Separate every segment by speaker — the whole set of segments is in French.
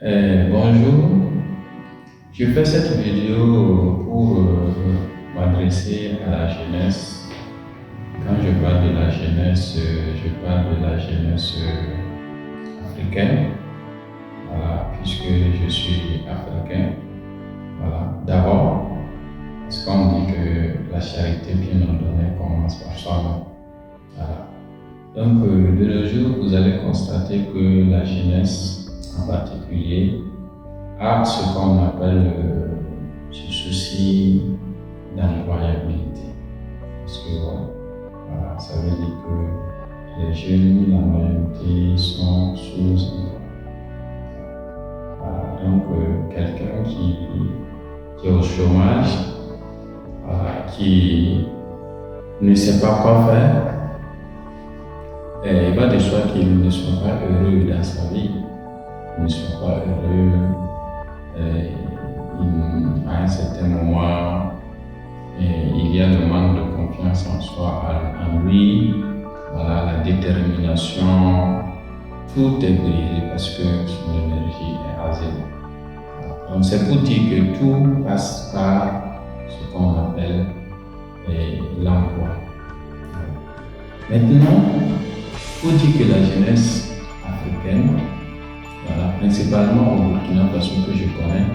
Speaker 1: Bonjour, je fais cette vidéo pour m'adresser à la jeunesse. Quand je parle de la jeunesse, je parle de la jeunesse africaine, voilà, puisque je suis africain. Voilà. D'abord, parce qu'on dit que la charité bien ordonnée commence par soi-même. Voilà. Donc, de nos jours, vous allez constater que la jeunesse en particulier a ce qu'on appelle ce souci d'employabilité. Parce que voilà, ça veut dire que les jeunes, la majorité, sont sous-employés. Voilà, donc, quelqu'un qui est au chômage, voilà, qui ne sait pas quoi faire, il va de soi qu'il ne soit pas heureux dans sa vie, il ne soit pas heureux. À un certain moment, il y a le manque de confiance en soi, en lui, voilà, la détermination, tout est brisé parce que son énergie est rasée. Donc c'est pour dire que tout passe par ce qu'on appelle l'emploi. Maintenant, il faut dire que la jeunesse africaine, voilà, principalement au Burkina Faso que je connais,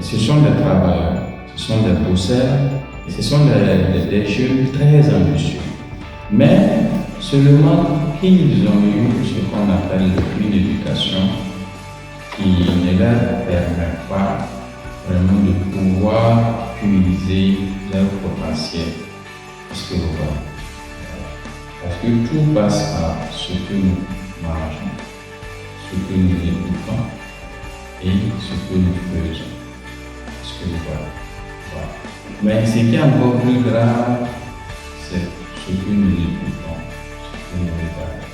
Speaker 1: ce sont des travailleurs, ce sont des bosseurs, ce sont des jeunes très ambitieux. Mais seulement qu'ils ont eu ce qu'on appelle une éducation qui ne leur permet pas vraiment de pouvoir puiser leur potentiel. Parce que tout passe par ce que nous mangeons, ce que nous écoutons et ce que nous faisons. Voilà. Mais ce qui est encore plus grave, c'est ce que nous écoutons, ce que nous regardons.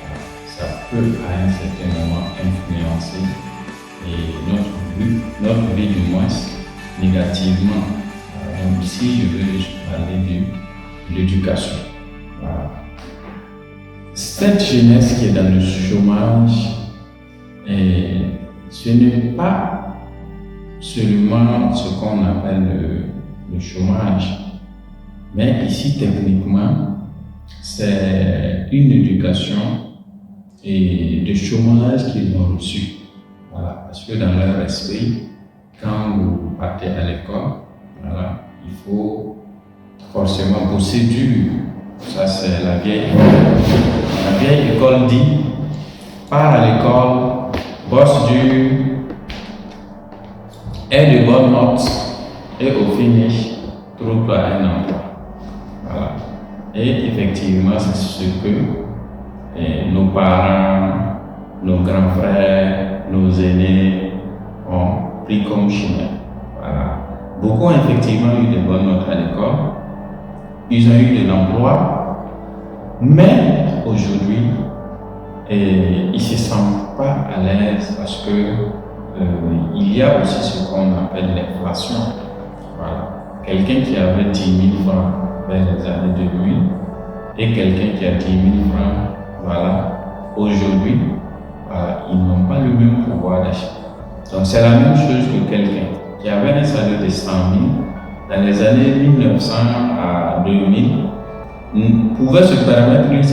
Speaker 1: Voilà. Ça peut à un certain moment influencer notre vie du moins négativement. Donc ici, je veux juste parler de l'éducation. Voilà. Cette jeunesse qui est dans le chômage, ce n'est pas seulement ce qu'on appelle le chômage, mais ici techniquement, c'est une éducation et de chômage qu'ils ont reçu. Voilà. Parce que dans leur esprit, quand vous partez à l'école, voilà, il faut forcément bosser dur. Ça, c'est la vieille école. La vieille école dit, pars à l'école, bosse dur, aie de bonnes notes et au finish, trouve-toi un emploi. Voilà. Et effectivement, c'est ce que nos parents, nos grands frères, nos aînés ont pris comme chemin. Voilà. Beaucoup ont effectivement eu de bonnes notes à l'école, ils ont eu de l'emploi, mais aujourd'hui, ils ne se sentent pas à l'aise parce que il y a aussi ce qu'on appelle l'inflation. Voilà. Quelqu'un qui avait 10 000 francs vers les années 2000 et quelqu'un qui a 10 000 francs, voilà, aujourd'hui, voilà, ils n'ont pas le même pouvoir d'achat. Donc c'est la même chose que quelqu'un qui avait un salaire de 100 000 dans les années 1900 à 2000 pouvait se permettre un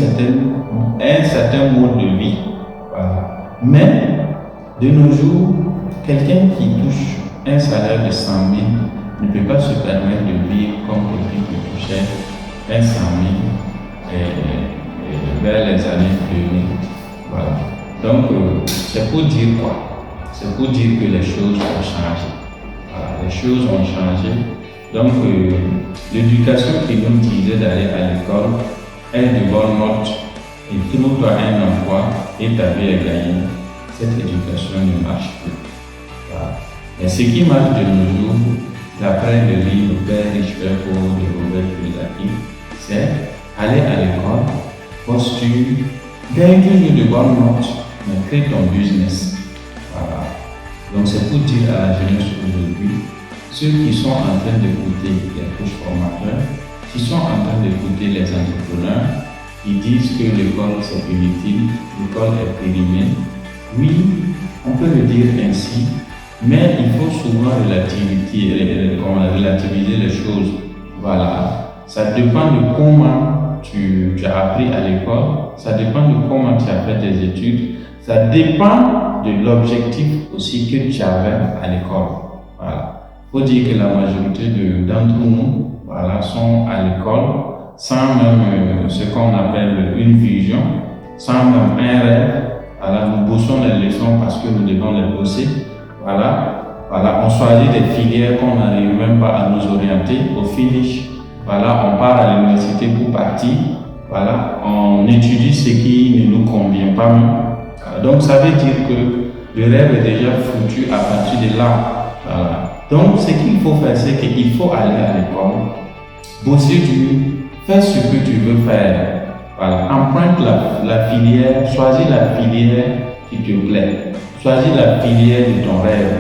Speaker 1: certain mode de vie. Voilà. Mais de nos jours, quelqu'un qui touche un salaire de 100 000 ne peut pas se permettre de vivre comme quelqu'un qui touchait un 100 000 vers les années 2000. Voilà. Donc, c'est pour dire quoi? C'est pour dire que les choses ont changé. Voilà. Les choses ont changé. Donc, l'éducation qui nous disait d'aller à l'école, est de bonnes notes, et trouve-toi un emploi et ta vie est gagnée. Cette éducation ne marche plus. Voilà. Mais ce qui marche de nos jours, d'après le livre Père riche, Père pauvre de Robert Kiyosaki, c'est aller à l'école, postule, gagne toujours de bonnes notes, mais crée ton business. Voilà. Donc c'est pour dire à la jeunesse aujourd'hui, ceux qui sont en train d'écouter les coachs formateurs, qui sont en train d'écouter les entrepreneurs, qui disent que l'école c'est inutile, l'école est périmée, Oui, on peut le dire ainsi, mais il faut souvent relativiser les choses. Voilà. Ça dépend de comment tu as appris à l'école, ça dépend de comment tu as fait tes études, ça dépend de l'objectif aussi que tu avais à l'école. Voilà. Il faut dire que la majorité d'entre nous, voilà, sont à l'école sans même ce qu'on appelle une vision, sans même un rêve. Voilà, nous bossons les leçons parce que nous devons les bosser. Voilà, voilà, on choisit des filières qu'on n'arrive même pas à nous orienter. Au finish, voilà, on part à l'université pour partir. Voilà, on étudie ce qui ne nous convient pas même. Donc, ça veut dire que le rêve est déjà foutu à partir de là. Voilà. Donc, ce qu'il faut faire, c'est qu'il faut aller à l'école, bosser dur, faire ce que tu veux faire. Voilà. Emprunte la filière, choisis la filière qui te plaît, choisis la filière de ton rêve.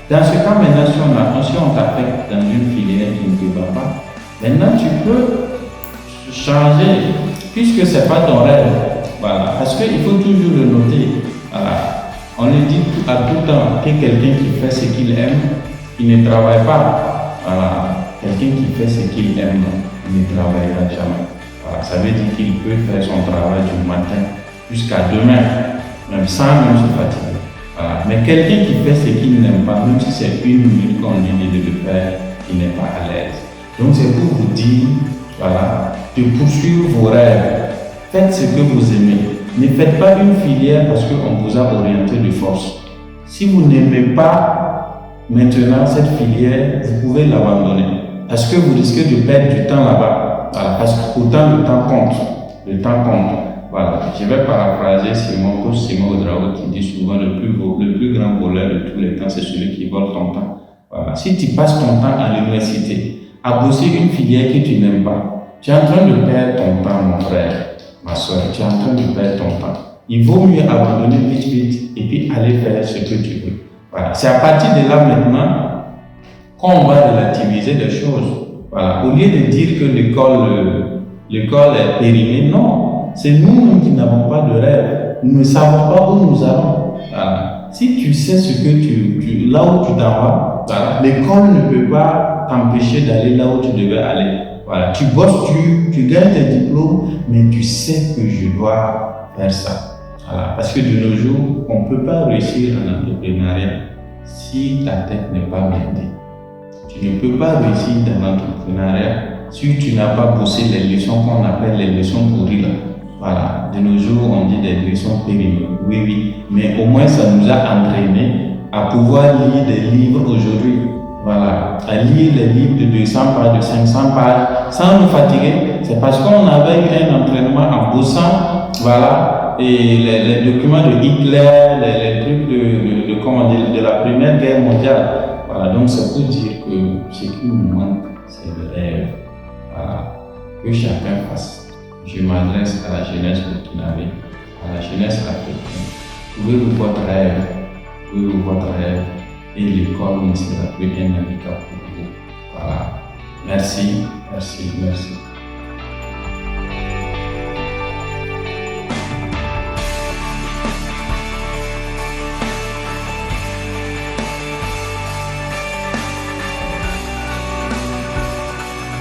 Speaker 1: Voilà. Dans ce cas, maintenant, si on t'affecte dans une filière qui ne te va pas, maintenant tu peux changer, puisque ce n'est pas ton rêve. Voilà. Parce qu'il faut toujours le noter. Voilà. On le dit à tout temps que quelqu'un qui fait ce qu'il aime, il ne travaille pas. Voilà. Quelqu'un qui fait ce qu'il aime, il ne travaillera jamais. Voilà, ça veut dire qu'il peut faire son travail du matin jusqu'à demain, même sans même se fatiguer. Voilà. Mais quelqu'un qui fait ce qu'il n'aime pas, même si c'est une minute qu'on lui dit de le faire, il n'est pas à l'aise. Donc c'est pour vous dire, voilà, de poursuivre vos rêves. Faites ce que vous aimez. Ne faites pas une filière parce qu'on vous a orienté de force. Si vous n'aimez pas maintenant cette filière, vous pouvez l'abandonner. Parce que vous risquez de perdre du temps là-bas. Voilà, parce que pourtant le temps compte. Le temps compte. Voilà. Je vais paraphraser Simon Ouedraogo qui dit souvent le plus grand voleur de tous les temps, c'est celui qui vole ton temps. Voilà. Si tu passes ton temps à l'université, à bosser une filière que tu n'aimes pas, tu es en train de perdre ton temps, mon frère, ma soeur. Tu es en train de perdre ton temps. Il vaut mieux abandonner vite et puis aller faire ce que tu veux. Voilà. C'est à partir de là maintenant qu'on va relativiser les choses. Voilà. Au lieu de dire que l'école est périmée, non. C'est nous qui n'avons pas de rêve. Nous ne savons pas où nous allons. Voilà. Si tu sais ce que là où tu t'en vas, voilà, l'école ne peut pas t'empêcher d'aller là où tu devais aller. Voilà. Tu bosses, tu gagnes tes diplômes, mais tu sais que je dois faire ça. Voilà. Parce que de nos jours, on ne peut pas réussir en entrepreneuriat si ta tête n'est pas blindée. Tu ne peux pas réussir dans l'entrepreneuriat si tu n'as pas bossé les leçons qu'on appelle les leçons pourries. Voilà, de nos jours, on dit des leçons périmées. Oui, mais au moins ça nous a entraînés à pouvoir lire des livres aujourd'hui. Voilà, à lire les livres de 200 pages, de 500 pages, sans nous fatiguer. C'est parce qu'on avait eu un entraînement en bossant, voilà, et les documents de Hitler, les trucs de la Première Guerre mondiale. Voilà, donc c'est pour dire que ce qui nous manque, c'est le rêve. Voilà, que chacun fasse. Je m'adresse à la jeunesse burkinabé, à la jeunesse africaine. Trouvez-vous votre rêve, et l'école ne sera plus un handicap pour vous. Voilà, merci.